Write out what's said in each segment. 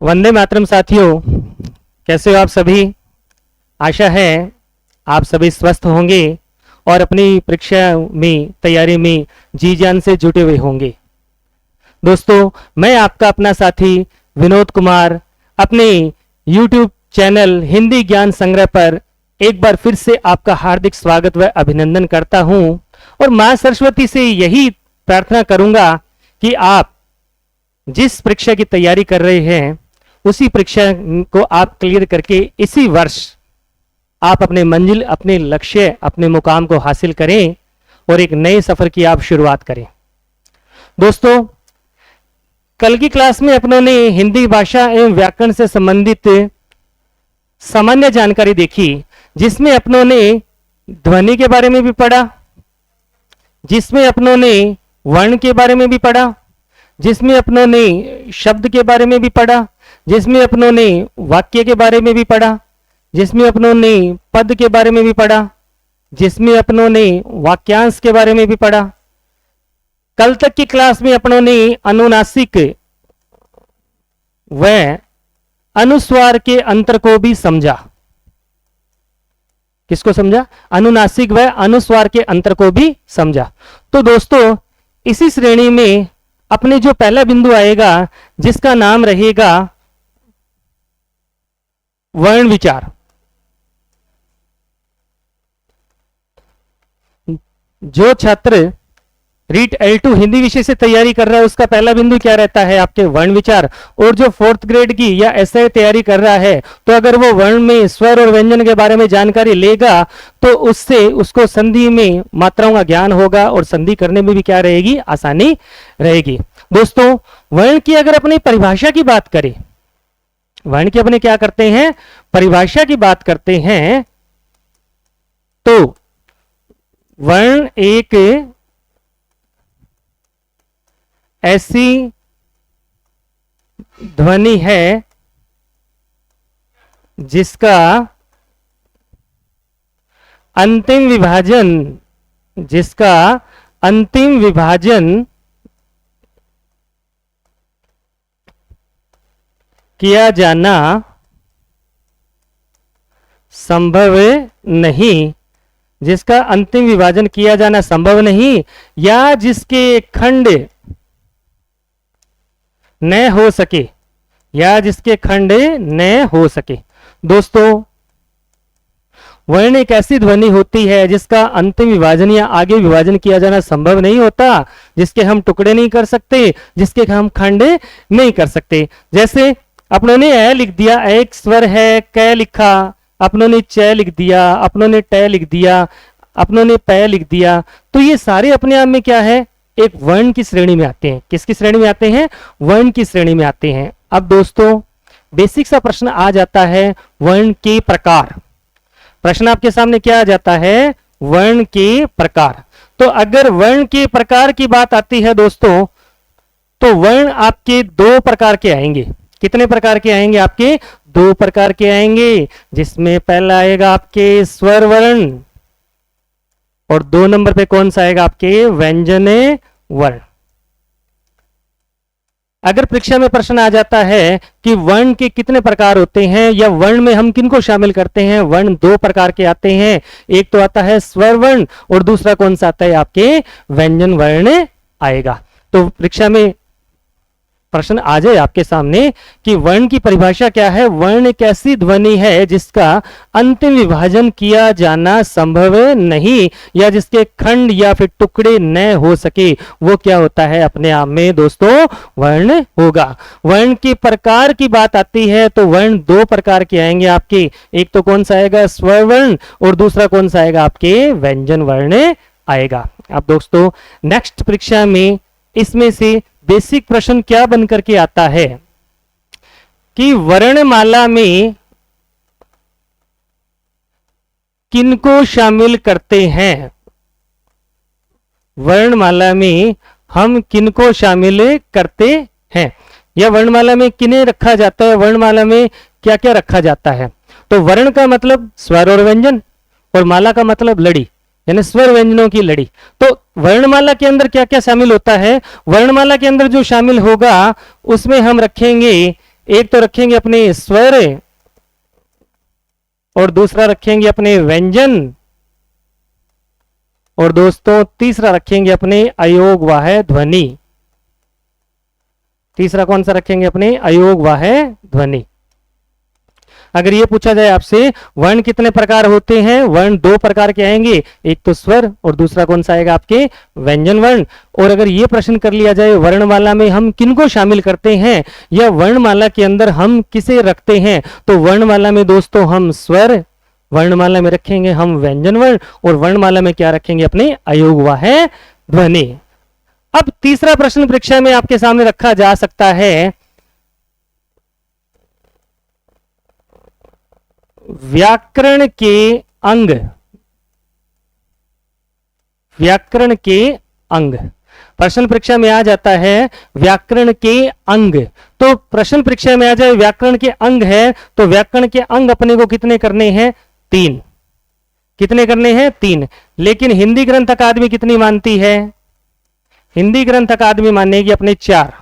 वंदे मातरम साथियों, कैसे हो आप सभी। आशा है आप सभी स्वस्थ होंगे और अपनी परीक्षा में तैयारी में जी जान से जुटे हुए होंगे। दोस्तों, मैं आपका अपना साथी विनोद कुमार अपने YouTube चैनल हिंदी ज्ञान संग्रह पर एक बार फिर से आपका हार्दिक स्वागत व अभिनंदन करता हूं और मां सरस्वती से यही प्रार्थना करूंगा कि आप जिस परीक्षा की तैयारी कर रहे हैं उसी परीक्षा को आप क्लियर करके इसी वर्ष आप अपने मंजिल, अपने लक्ष्य, अपने मुकाम को हासिल करें और एक नए सफर की आप शुरुआत करें। दोस्तों, कल की क्लास में अपनों ने हिंदी भाषा एवं व्याकरण से संबंधित सामान्य जानकारी देखी, जिसमें अपनों ने ध्वनि के बारे में भी पढ़ा, जिसमें अपनों ने वर्ण के बारे में भी पढ़ा, जिसमें अपनों ने शब्द के बारे में भी पढ़ा, जिसमें अपनों ने वाक्य के बारे में भी पढ़ा, जिसमें अपनों ने पद के बारे में भी पढ़ा, जिसमें अपनों ने वाक्यांश के बारे में भी पढ़ा। कल तक की क्लास में अपनों ने अनुनासिक व अनुस्वार के अंतर को भी समझा। किसको समझा? अनुनासिक व अनुस्वार के अंतर को भी समझा। तो दोस्तों, इसी श्रेणी में अपने जो पहला बिंदु आएगा जिसका नाम रहेगा वर्ण विचार। जो छात्र रीट L2 हिंदी विषय से तैयारी कर रहा है उसका पहला बिंदु क्या रहता है? आपके वर्ण विचार। और जो 4th ग्रेड की या एसए तैयारी कर रहा है तो अगर वो वर्ण में स्वर और व्यंजन के बारे में जानकारी लेगा तो उससे उसको संधि में मात्राओं का ज्ञान होगा और संधि करने में भी क्या रहेगी? आसानी रहेगी। दोस्तों, वर्ण की अगर अपनी परिभाषा की बात करें, वर्ण की अपने क्या करते हैं? परिभाषा की बात करते हैं। तो वर्ण एक ऐसी ध्वनि है जिसका अंतिम विभाजन किया जाना संभव नहीं, जिसका अंतिम विभाजन किया जाना संभव नहीं, या जिसके खंड न हो सके, या जिसके खंड न हो सके। दोस्तों, वर्ण एक ऐसी ध्वनि होती है जिसका अंतिम विभाजन या आगे विभाजन किया जाना संभव नहीं होता, जिसके हम टुकड़े नहीं कर सकते, जिसके हम खंड नहीं कर सकते। जैसे अपनों ने ए लिख दिया, एक स्वर है, क लिखा, अपनों ने च लिख दिया, अपनों ने ट लिख दिया, अपनों ने प लिख दिया, तो ये सारे अपने आप में क्या है? एक वर्ण की श्रेणी में आते हैं। किसकी श्रेणी में आते हैं? वर्ण की श्रेणी में आते हैं। अब दोस्तों, बेसिक सा प्रश्न आ जाता है वर्ण के प्रकार। प्रश्न आपके सामने क्या आ जाता है? वर्ण के प्रकार। तो अगर वर्ण के प्रकार की बात आती है दोस्तों, तो वर्ण आपके दो प्रकार के आएंगे। कितने प्रकार के आएंगे? आपके दो प्रकार के आएंगे, जिसमें पहला आएगा आपके स्वर वर्ण और 2 नंबर पे कौन सा आएगा? आपके व्यंजन वर्ण। अगर परीक्षा में प्रश्न आ जाता है कि वर्ण के कितने प्रकार होते हैं या वर्ण में हम किनको शामिल करते हैं, वर्ण 2 प्रकार के आते हैं। एक तो आता है स्वर वर्ण और दूसरा कौन सा आता है? आपके व्यंजन वर्ण आएगा। तो परीक्षा में प्रश्न आ जाए आपके सामने कि वर्ण की परिभाषा क्या है? वर्ण एक ऐसी ध्वनि है जिसका अंतिम विभाजन किया जाना संभव नहीं, या जिसके खंड या फिर टुकड़े न हो सके, वो क्या होता है? अपने आप में दोस्तों वर्ण होगा। वर्ण के प्रकार की बात आती है तो वर्ण 2 प्रकार के आएंगे आपके। एक तो कौन सा आएगा? स्वर वर्ण, और दूसरा कौन सा आएगा? आपके व्यंजन वर्ण आएगा। अब दोस्तों, नेक्स्ट परीक्षा में इसमें से बेसिक प्रश्न क्या बन करके आता है कि वर्णमाला में किनको शामिल करते हैं? वर्णमाला में हम किनको शामिल करते हैं, या वर्णमाला में किन्हें रखा जाता है? वर्णमाला में क्या क्या रखा जाता है? तो वर्ण का मतलब स्वर और व्यंजन, और माला का मतलब लड़ी, यानी स्वर व्यंजनों की लड़ी। तो वर्णमाला के अंदर क्या क्या शामिल होता है? वर्णमाला के अंदर जो शामिल होगा उसमें हम रखेंगे एक तो रखेंगे अपने स्वर और दूसरा रखेंगे अपने व्यंजन, और दोस्तों तीसरा रखेंगे अपने अयोगवाह ध्वनि। तीसरा कौन सा रखेंगे अपने अयोगवाह ध्वनि। अगर ये पूछा जाए आपसे वर्ण कितने प्रकार होते हैं, वर्ण दो प्रकार के आएंगे, एक तो स्वर और दूसरा कौन सा आएगा आपके व्यंजन वर्ण। और अगर ये प्रश्न कर लिया जाए वर्णमाला में हम किनको शामिल करते हैं या वर्णमाला के अंदर हम किसे रखते हैं, तो वर्णमाला में दोस्तों हम स्वर, वर्णमाला में रखेंगे हम व्यंजन वर्ण, और वर्णमाला में क्या रखेंगे अपने अयोगवाह ध्वनि। अब तीसरा प्रश्न परीक्षा में आपके सामने रखा जा सकता है, व्याकरण के अंग, व्याकरण के अंग। प्रश्न परीक्षा में आ जाता है व्याकरण के अंग। तो प्रश्न परीक्षा में आ जाए व्याकरण के अंग है, तो व्याकरण के अंग अपने को कितने करने हैं, 3। कितने करने हैं, 3। लेकिन हिंदी ग्रंथ अकादमी कितनी मानती है, हिंदी ग्रंथ अकादमी मानेगी अपने 4।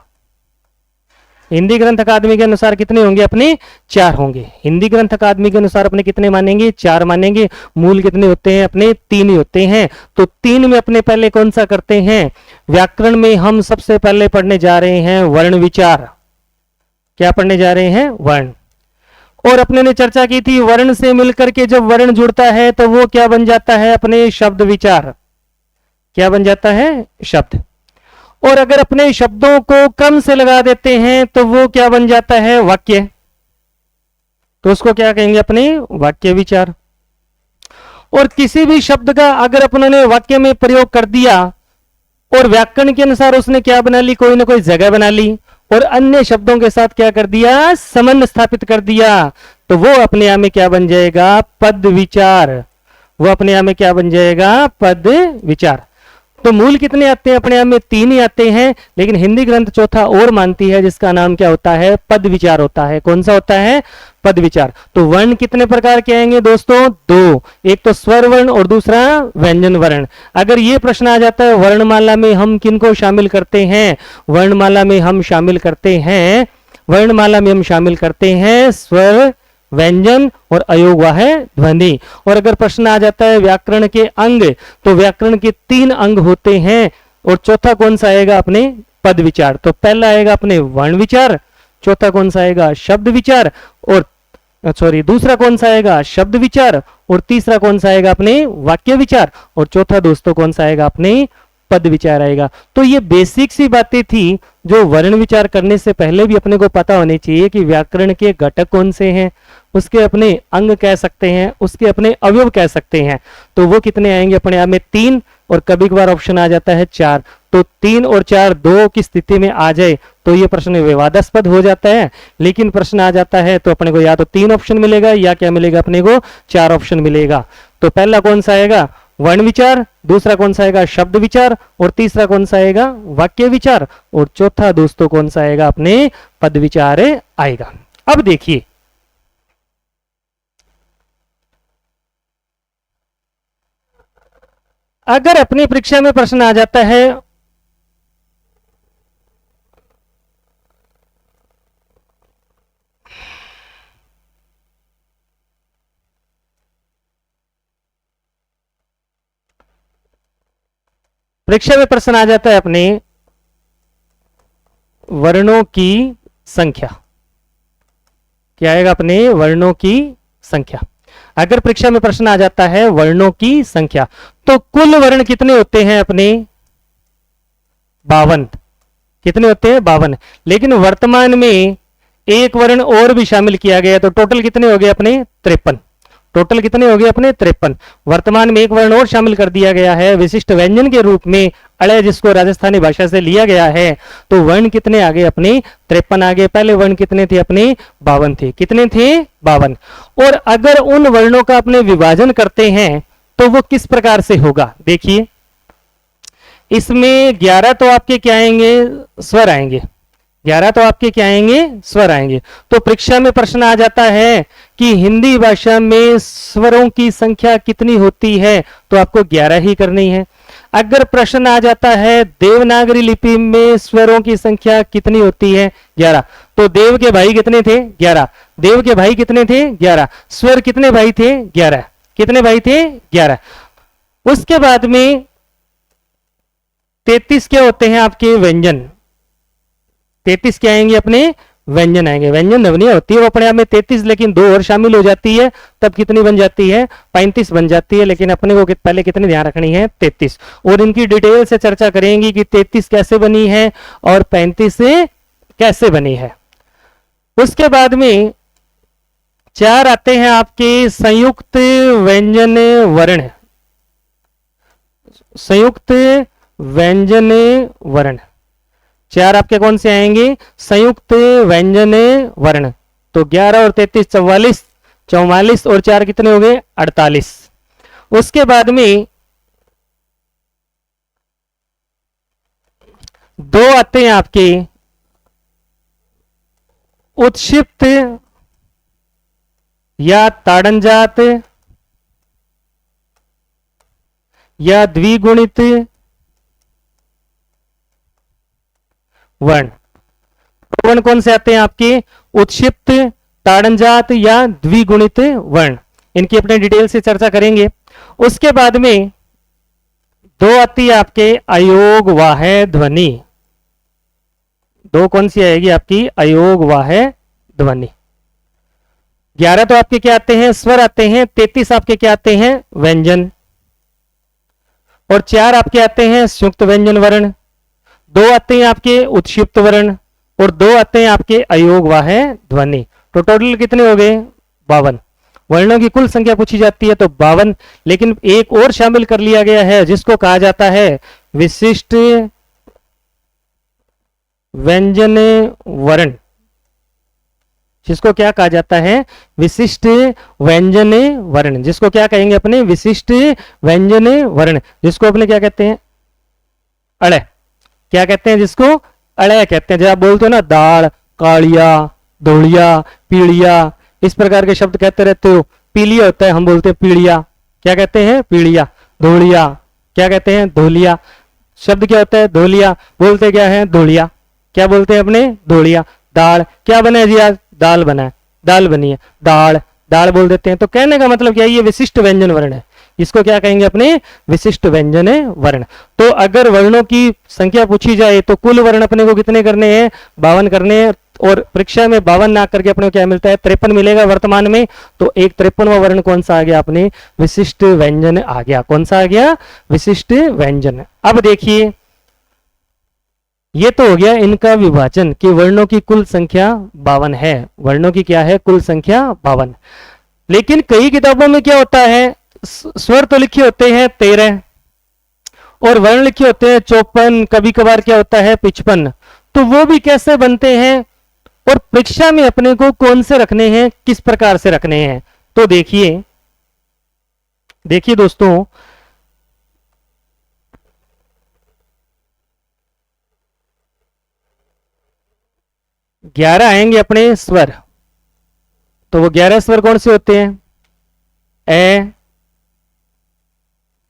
हिंदी ग्रंथ अकादमी के अनुसार कितने होंगे अपने 4 होंगे। हिंदी ग्रंथ अकादमी के अनुसार अपने कितने मानेंगे, 4 मानेंगे। मूल कितने होते हैं अपने 3 ही होते हैं। तो 3 में अपने पहले कौन सा करते हैं, व्याकरण में हम सबसे पहले पढ़ने जा रहे हैं वर्ण विचार। क्या पढ़ने जा रहे हैं, वर्ण। और अपने ने चर्चा की थी वर्ण से मिलकर के जब वर्ण जुड़ता है तो वो क्या बन जाता है अपने शब्द विचार। क्या बन जाता है, शब्द। और अगर अपने शब्दों को क्रम से लगा देते हैं तो वो क्या बन जाता है, वाक्य। तो उसको क्या कहेंगे अपने वाक्य विचार। और किसी भी शब्द का अगर अपनों ने वाक्य में प्रयोग कर दिया और व्याकरण के अनुसार उसने क्या बना ली, कोई ना कोई जगह बना ली और अन्य शब्दों के साथ क्या कर दिया, संबंध स्थापित कर दिया, तो वो अपने आप में क्या बन जाएगा, पद विचार। वो अपने आप में क्या बन जाएगा, पद विचार। तो मूल कितने आते हैं अपने आप में, 3 ही आते हैं। लेकिन हिंदी ग्रंथ चौथा और मानती है जिसका नाम क्या होता है, पद विचार होता है। कौन सा होता है, पद विचार। तो वर्ण कितने प्रकार के आएंगे दोस्तों, 2। एक तो स्वर वर्ण और दूसरा व्यंजन वर्ण। अगर ये प्रश्न आ जाता है वर्णमाला में हम किनको शामिल करते हैं, वर्णमाला में हम शामिल करते हैं, वर्णमाला में हम शामिल करते हैं स्वर, व्यंजन और अयोगवाह ध्वनि। और अगर प्रश्न आ जाता है व्याकरण के अंग, तो व्याकरण के 3 अंग होते हैं और चौथा कौन सा आएगा अपने पद विचार। तो पहला आएगा अपने वर्ण विचार, चौथा कौन सा आएगा शब्द विचार, और दूसरा कौन सा आएगा शब्द विचार, और तीसरा कौन सा आएगा अपने वाक्य विचार, और चौथा दोस्तों कौन सा आएगा अपने पद विचार आएगा। तो ये बेसिक सी बातें थी जो वर्ण विचार करने से पहले भी अपने को पता होनी चाहिए कि व्याकरण के घटक कौन से हैं, उसके अपने अंग कह सकते हैं, उसके अपने अवयव कह सकते हैं। तो वो कितने आएंगे अपने आप में 3, और कभी कभार ऑप्शन आ जाता है 4। तो 3 और 4 2 की स्थिति में आ जाए तो ये प्रश्न विवादास्पद हो जाता है। लेकिन प्रश्न आ जाता है तो अपने को या तो 3 ऑप्शन मिलेगा या क्या मिलेगा अपने को 4 ऑप्शन मिलेगा। तो पहला कौन सा आएगा, वर्ण विचार, दूसरा कौन सा आएगा शब्द विचार, और तीसरा कौन सा आएगा वाक्य विचार, और चौथा दोस्तों कौन सा आएगा अपने पद विचार आएगा। अब देखिए अगर अपनी परीक्षा में प्रश्न आ जाता है परीक्षा में प्रश्न आ जाता है अपने वर्णों की संख्या। क्या आएगा अपने वर्णों की संख्या। अगर परीक्षा में प्रश्न आ जाता है वर्णों की संख्या, तो कुल वर्ण कितने होते हैं अपने 52। कितने होते हैं 52। लेकिन वर्तमान में एक वर्ण और भी शामिल किया गया, तो टोटल कितने हो गए अपने 53। टोटल कितने हो गए अपने 53। वर्तमान में एक वर्ण और शामिल कर दिया गया है विशिष्ट व्यंजन के रूप में अड़े, जिसको राजस्थानी भाषा से लिया गया है। तो वर्ण कितने आ गए अपने 53 आ गए। पहले वर्ण कितने थे अपने 52 थे। कितने थे 52। और अगर उन वर्णों का अपने विभाजन करते हैं तो वो किस प्रकार से होगा, देखिए इसमें 11 तो आपके क्या आएंगे, स्वर आएंगे। 11 तो आपके क्या आएंगे, स्वर आएंगे। तो परीक्षा में प्रश्न आ जाता है कि हिंदी भाषा में स्वरों की संख्या कितनी होती है, तो आपको 11 ही करनी है। अगर प्रश्न आ जाता है देवनागरी लिपि में स्वरों की संख्या कितनी होती है, 11, तो देव के भाई कितने थे, 11, देव के भाई कितने थे, 11, स्वर कितने भाई थे, 11, कितने भाई थे, 11। उसके बाद में 33 क्या होते हैं आपके व्यंजन, 33 क्या आएंगे अपने व्यंजन आएंगे, व्यंजन ध्वनियां होती है वो अपने आप में 33, लेकिन दो और शामिल हो जाती है तब कितनी बन जाती है, 35 बन जाती है, लेकिन अपने को पहले कितनी ध्यान रखनी है, 33। और इनकी डिटेल से चर्चा करेंगे कि 33 कैसे बनी है और 35 से कैसे बनी है। उसके बाद में 4 आते हैं आपके संयुक्त व्यंजन वर्ण, संयुक्त व्यंजन वर्ण 4 आपके कौन से आएंगे, संयुक्त व्यंजन वर्ण। तो 11 और 33 44, 44 और 4 कितने हो गए, 48। उसके बाद में 2 आते हैं आपके उत्क्षिप्त या ताड़नजात या द्विगुणित वर्ण। वर्ण कौन से आते हैं आपके, उत्क्षिप्त, ताड़नजात या द्विगुणित वर्ण, इनकी अपने डिटेल से चर्चा करेंगे। उसके बाद में 2 आती है आपके अयोग वाह ध्वनि, 2 कौन सी आएगी आपकी, अयोग वाह ध्वनि। 11 तो आपके क्या आते हैं, स्वर आते हैं, 33 आपके क्या आते हैं, व्यंजन, और 4 आपके आते हैं संयुक्त व्यंजन वर्ण, 2 आते हैं आपके उत्क्षिप्त वर्ण और 2 आते हैं आपके अयोग वाह ध्वनि। तो टोटल कितने हो गए, 52। वर्णों की कुल संख्या पूछी जाती है तो 52, लेकिन एक और शामिल कर लिया गया है जिसको कहा जाता है विशिष्ट व्यंजन वर्ण, जिसको क्या कहा जाता है, विशिष्ट व्यंजन वर्ण, जिसको क्या कहेंगे अपने, विशिष्ट व्यंजन वर्ण, जिसको अपने क्या कहते हैं, अड़े, क्या कहते हैं, जिसको अड़े कहते हैं। जब आप बोलते हो ना दाल, कालिया, धोलिया, पीड़िया, इस प्रकार के शब्द कहते रहते हो, पीलिया होता है, हम बोलते हैं पीड़िया, क्या कहते हैं, पीड़िया, धोलिया क्या कहते हैं, धोलिया, शब्द क्या होता है, धोलिया, बोलते क्या है, धोलिया, क्या बोलते हैं अपने, धोलिया। दाल, क्या बना है जी आज, दाल बना है, दाल बनी है, दाल, दाल बोल देते हैं। तो कहने का मतलब क्या है, ये विशिष्ट व्यंजन वर्ण है, इसको क्या कहेंगे अपने, विशिष्ट व्यंजन वर्ण। तो अगर वर्णों की संख्या पूछी जाए तो कुल वर्ण अपने को कितने करने हैं, 52 करने हैं, और परीक्षा में 52 ना करके अपने को क्या मिलता है, 53 मिलेगा वर्तमान में। तो एक 53वां वर्ण कौन सा आ गया अपने, विशिष्ट व्यंजन आ गया, कौन सा आ गया, विशिष्ट व्यंजन। अब देखिए ये तो हो गया इनका विभाजन कि वर्णों की कुल संख्या 52 है, वर्णों की क्या है, कुल संख्या 52। लेकिन कई किताबों में क्या होता है, स्वर तो लिखे होते हैं 13 और वर्ण लिखे होते हैं 54, कभी कभार क्या होता है 55। तो वो भी कैसे बनते हैं और परीक्षा में अपने को कौन से रखने हैं, किस प्रकार से रखने हैं। तो देखिए देखिए दोस्तों, ग्यारह आएंगे अपने स्वर, तो वो 11 स्वर कौन से होते हैं, ए,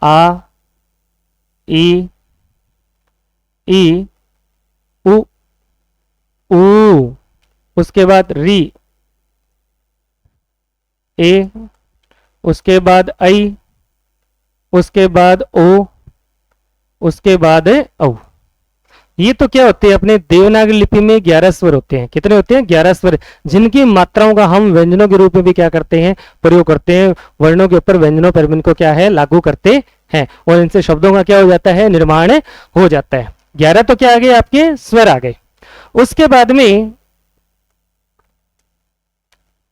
आ, ई, उ, ऊ, उसके बाद री, ए, उसके बाद आई, उसके बाद ओ, उसके बाद औ। ये तो क्या होते हैं अपने देवनागरी लिपि में 11 स्वर होते हैं, कितने होते हैं, 11 स्वर, जिनकी मात्राओं का हम व्यंजनों के रूप में भी क्या करते हैं, प्रयोग करते हैं, वर्णों के ऊपर व्यंजनों पर इनको क्या है, लागू करते हैं और इनसे शब्दों का क्या हो जाता है, निर्माण हो जाता है। 11 तो क्या आ गए आपके स्वर आ गए। उसके बाद में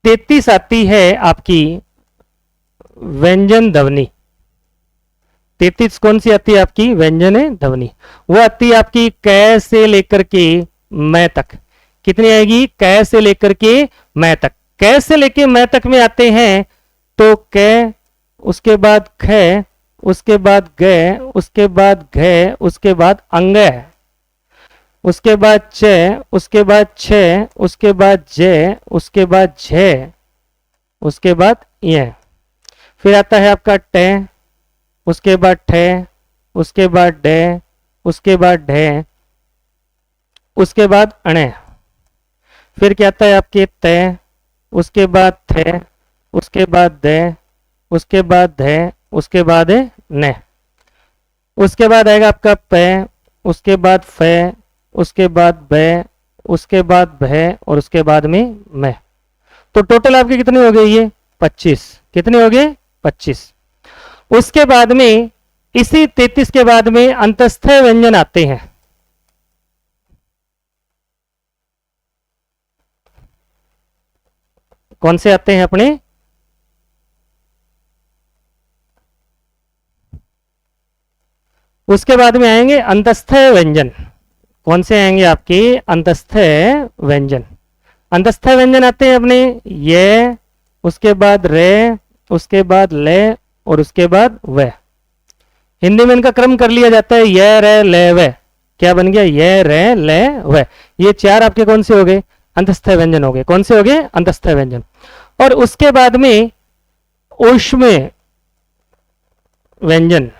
33 आती है आपकी व्यंजन ध्वनि, 33 कौन सी आती है आपकी, व्यंजन ध्वनि, वो आती है आपकी कै से लेकर के मैं तक। कितनी आएगी, कै से लेकर के मैं तक। कै से लेकर मैं तक में आते हैं तो कै, उसके बाद ख, उसके बाद ग, उसके बाद घ, उसके बाद अंग, उसके बाद च, उसके बाद छ, उसके बाद ज, उसके बाद झ, उसके बाद य, फिर आता है आपका ट, उसके बाद ठ, उसके बाद डे, उसके बाद ढे, उसके बाद अणे, फिर क्या आता है आपके तय, उसके बाद थे, उसके बाद दे, उसके बाद धे, उसके बाद ने, उसके बाद आएगा आपका पे, उसके बाद फे, उसके बाद बे, उसके बाद भे और उसके बाद में मैं। तो टोटल आपके कितने हो गए ये 25। कितने हो गए 25। उसके बाद में इसी 33 के बाद में अंतस्थ व्यंजन आते हैं। कौन से आते हैं अपने? उसके बाद में आएंगे अंतस्थ व्यंजन। कौन से आएंगे आपके? अंतस्थ व्यंजन। अंतस्थ व्यंजन आते हैं अपने ये, उसके बाद रे, उसके बाद ले और उसके बाद वे। हिंदी में इनका क्रम कर लिया जाता है ये रे ले वे। क्या बन गया? ये रे ले वे। ये चार आपके कौन से हो गए? अंतस्थ व्यंजन हो गए। कौन से हो गए? अंतस्थ व्यंजन। और उसके बाद में ऊष्म व्यंजन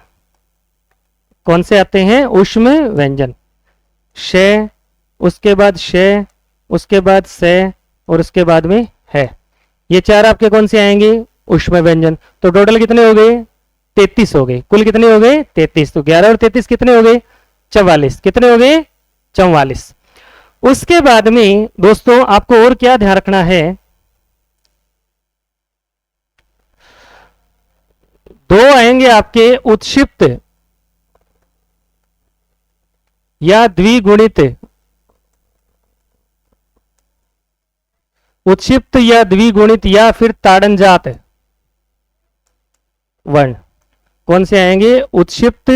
कौन से आते हैं? ऊष्म व्यंजन। शे, उसके बाद शे, उसके बाद से और उसके बाद में है। ये चार आपके कौन से आएंगे? ऊष्म व्यंजन। तो टोटल कितने हो गए? 33 हो गए। कुल कितने हो गए? 33। तो 11 और 33 कितने हो गए? 44। कितने हो गए? 44। उसके बाद में दोस्तों आपको और क्या ध्यान रखना है? दो आएंगे आपके उत्क्षिप्त या द्विगुणित। उत्क्षिप्त या द्विगुणित या फिर ताड़नजात वर्ण। कौन से आएंगे? उत्क्षिप्त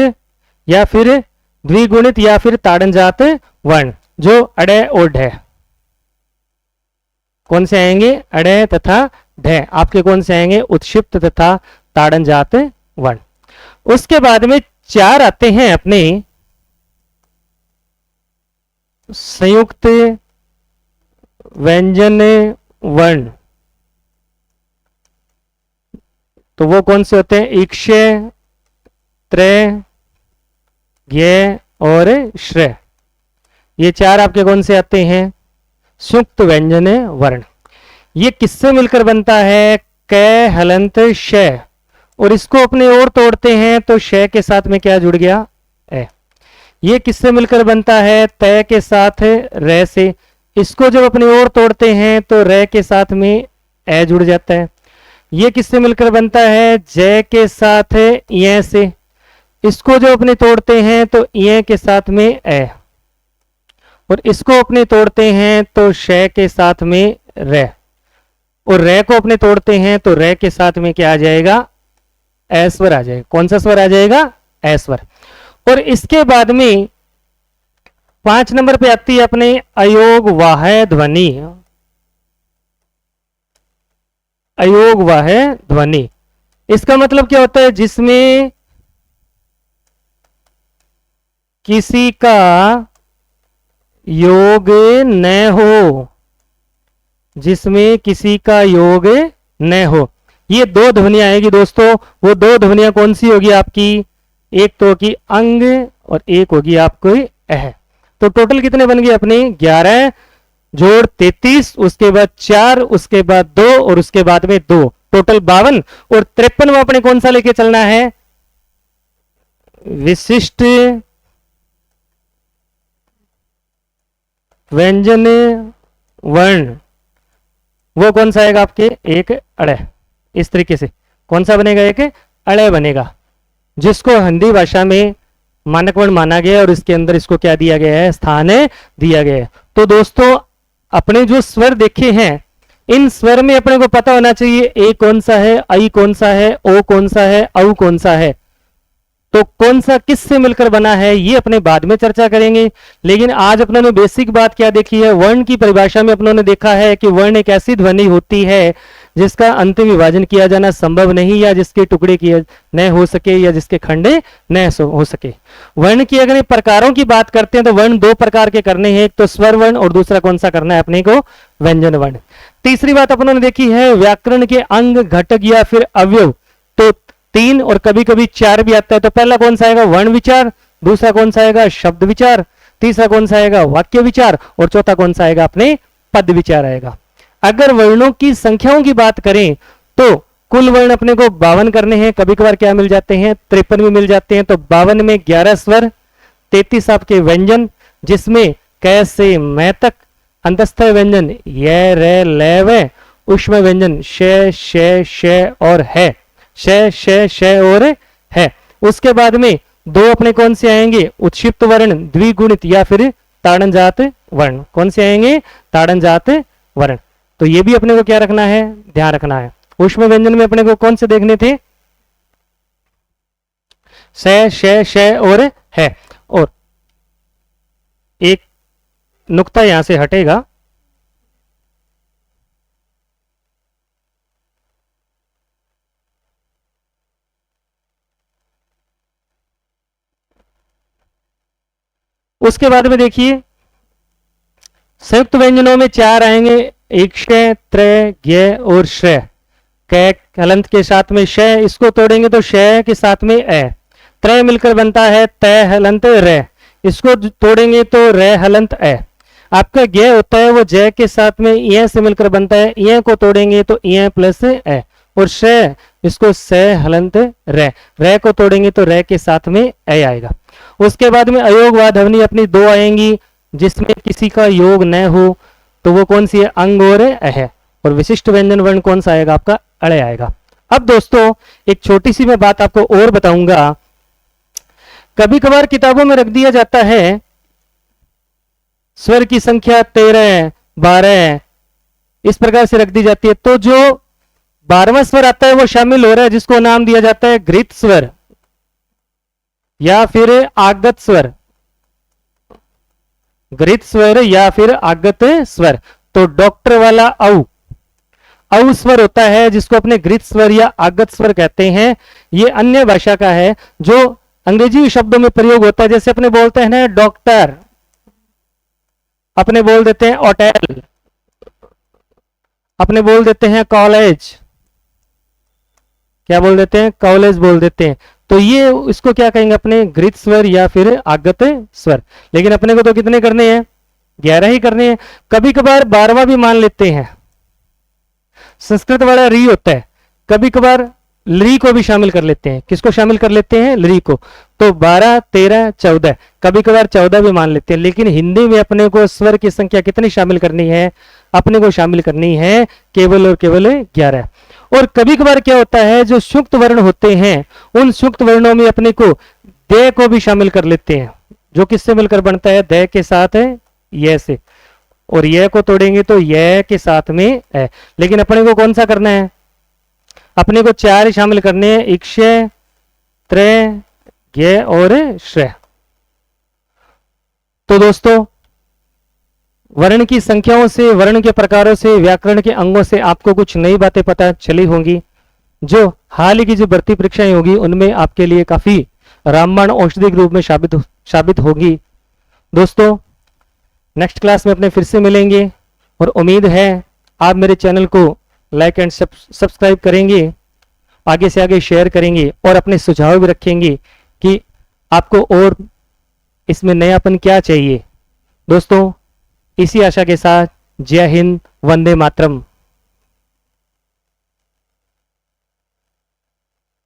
या फिर द्विगुणित या फिर ताड़नजात वर्ण जो अड़े और ढे। कौन से आएंगे? अड़े तथा ढे आपके कौन से आएंगे? उत्क्षिप्त तथा ताड़नजात वर्ण। उसके बाद में चार आते हैं अपने संयुक्त व्यंजन वर्ण। तो वो कौन से होते हैं? ईक्षे, त्रय, ज्ञ और श्रेय। ये चार आपके कौन से आते हैं? संयुक्त व्यंजन वर्ण। ये किससे मिलकर बनता है? कै हलंत शय। और इसको अपने और तोड़ते हैं तो शय के साथ में क्या जुड़ गया? ए। ये किससे मिलकर बनता है? तय के साथ रे से। इसको जब अपने और तोड़ते हैं तो रे के साथ में ए जुड़ जाता है। ये किससे मिलकर बनता है? जय के साथ ये से। इसको जो अपने तोड़ते हैं तो ये के साथ में ए। और इसको अपने तोड़ते हैं तो शय के साथ में रे। और रे को अपने तोड़ते हैं तो रे के साथ में क्या आ जाएगा? ऐश्वर आ जाएगा। कौन सा स्वर आ जाएगा? ऐश्वर। और इसके बाद में 5 नंबर पे आती है अपने अयोग वाह ध्वनि। अयोग वाह ध्वनि इसका मतलब क्या होता है? जिसमें किसी का योग न हो। जिसमें किसी का योग न हो। ये दो ध्वनियां आएगी दोस्तों। वो दो ध्वनियां कौन सी होगी आपकी? एक तो होगी अंग और एक होगी आपको अह। तो टोटल कितने बन गए अपने? 11 जोड़ 33, उसके बाद 4, उसके बाद 2 और उसके बाद में 2, टोटल 52। और 53वां अपने कौन सा लेके चलना है? विशिष्ट व्यंजन वर्ण। वो कौन सा आएगा आपके? एक अड़े। इस तरीके से कौन सा बनेगा? एक अड़े बनेगा, जिसको हिंदी भाषा में मानक वर्ण माना गया और इसके अंदर इसको क्या दिया गया है? स्थान दिया गया है। तो दोस्तों अपने जो स्वर देखे हैं, इन स्वर में अपने को पता होना चाहिए ए कौन सा है, आई कौन सा है, ओ कौन सा है, औ कौन सा है। तो कौन सा किससे मिलकर बना है ये अपने बाद में चर्चा करेंगे। लेकिन आज अपनों ने बेसिक बात क्या देखी है? वर्ण की परिभाषा में अपनों ने देखा है कि वर्ण एक ऐसी ध्वनि होती है जिसका अंतिम विभाजन किया जाना संभव नहीं, या जिसके टुकड़े किए न हो सके, या जिसके खंडे न हो सके। वर्ण की अगर प्रकारों की बात करते हैं तो वर्ण दो प्रकार के करने हैं, एक तो स्वर वर्ण और दूसरा कौन सा करना है अपने को? व्यंजन वर्ण। तीसरी बात अपनों ने देखी है व्याकरण के अंग, घटक या फिर अवयव। तो 3 और कभी कभी 4 भी आता है। तो पहला कौन सा आएगा? वर्ण विचार, दूसरा कौन सा आएगा? शब्द विचार, तीसरा कौन सा आएगा? वाक्य विचार, और चौथा कौन सा आएगा? अपने पद विचार आएगा। अगर वर्णों की संख्याओं की बात करें तो कुल वर्ण अपने को 52 करने हैं। कभी कभार क्या मिल जाते हैं? 53 भी मिल जाते हैं। तो 52 में 11 स्वर, 33 आपके व्यंजन, जिसमें क से मैं तक, अंतस्थ व्यंजन य रे ले वे, उष्म व्यंजन श श और है, श और है। उसके बाद में 2 अपने कौन से आएंगे? उत्क्षिप्त वर्ण, द्विगुणित या फिर ताड़नजात वर्ण। कौन से आएंगे? ताड़नजात वर्ण। तो ये भी अपने को क्या रखना है? ध्यान रखना है। उष्म व्यंजन में अपने को कौन से देखने थे? श और है। और एक नुक्ता यहां से हटेगा, उसके बाद में देखिए संयुक्त व्यंजनों में 4 आएंगे, एक श, त्र, ज्ञ और श्र। क हलंत के साथ में श, इसको तोड़ेंगे तो श के साथ में ए। त्र मिलकर बनता है त हलंत र, इसको तोड़ेंगे तो र हलंत ए। आपका ज्ञ होता है वो जय के साथ में इ से मिलकर बनता है, इ को तोड़ेंगे तो इ प्लस ए। और श, इसको स हलंत र को तोड़ेंगे तो र के साथ में ए आएगा। उसके बाद में अयोग व ध्वनि अपनी 2 आएंगी, जिसमें किसी का योग न हो तो वो कौन सी है? अंग और अह। और विशिष्ट व्यंजन वर्ण कौन सा आएगा? आपका अड़े आएगा। अब दोस्तों एक छोटी सी मैं बात आपको और बताऊंगा। कभी कभार किताबों में रख दिया जाता है स्वर की संख्या 13, 12 इस प्रकार से रख दी जाती है। तो जो 12वां स्वर आता है वो शामिल हो रहा है, जिसको नाम दिया जाता है घृत स्वर या फिर आगत स्वर। घृत स्वर या फिर आगत स्वर। तो डॉक्टर वाला औ स्वर होता है, जिसको अपने घृत स्वर या आगत स्वर कहते हैं। ये अन्य भाषा का है जो अंग्रेजी शब्दों में प्रयोग होता है। जैसे अपने बोलते हैं ना डॉक्टर, अपने बोल देते हैं होटल, अपने बोल देते हैं कॉलेज, क्या बोल देते हैं? कॉलेज बोल देते हैं। तो ये इसको क्या कहेंगे? अपने घृत स्वर या फिर आगत स्वर। लेकिन अपने को तो कितने करने हैं? 11 ही करने हैं। कभी कभार 12वां भी मान लेते हैं। संस्कृत वाला री होता है, कभी कभार ली को भी शामिल कर लेते हैं। किसको शामिल कर लेते हैं? ली को। तो 12, 13, 14, कभी कभार 14 भी मान लेते हैं। लेकिन हिंदी में अपने को स्वर की संख्या कितनी शामिल करनी है? अपने को शामिल करनी है केवल और केवल 11। और कभी कभार क्या होता है, जो सुक्त वर्ण होते हैं उन सुक्त वर्णों में अपने को दे को भी शामिल कर लेते हैं, जो किससे मिलकर बनता है? दे के साथ है ये से, और यह को तोड़ेंगे तो यह के साथ में है। लेकिन अपने को कौन सा करना है? अपने को 4 शामिल करने हैं, इक्ष, त्र, ज्ञ और श्रेय। तो दोस्तों वर्ण की संख्याओं से, वर्ण के प्रकारों से, व्याकरण के अंगों से आपको कुछ नई बातें पता चली होंगी, जो हाल ही की जो भर्ती परीक्षाएं होगी उनमें आपके लिए काफी रामबाण औषधि के रूप में साबित होगी। दोस्तों नेक्स्ट क्लास में अपने फिर से मिलेंगे, और उम्मीद है आप मेरे चैनल को लाइक एंड सब्सक्राइब करेंगे, आगे से आगे शेयर करेंगे और अपने सुझाव भी रखेंगे कि आपको और इसमें नयापन क्या चाहिए। दोस्तों इसी आशा के साथ जय हिंद, वंदे मातरम।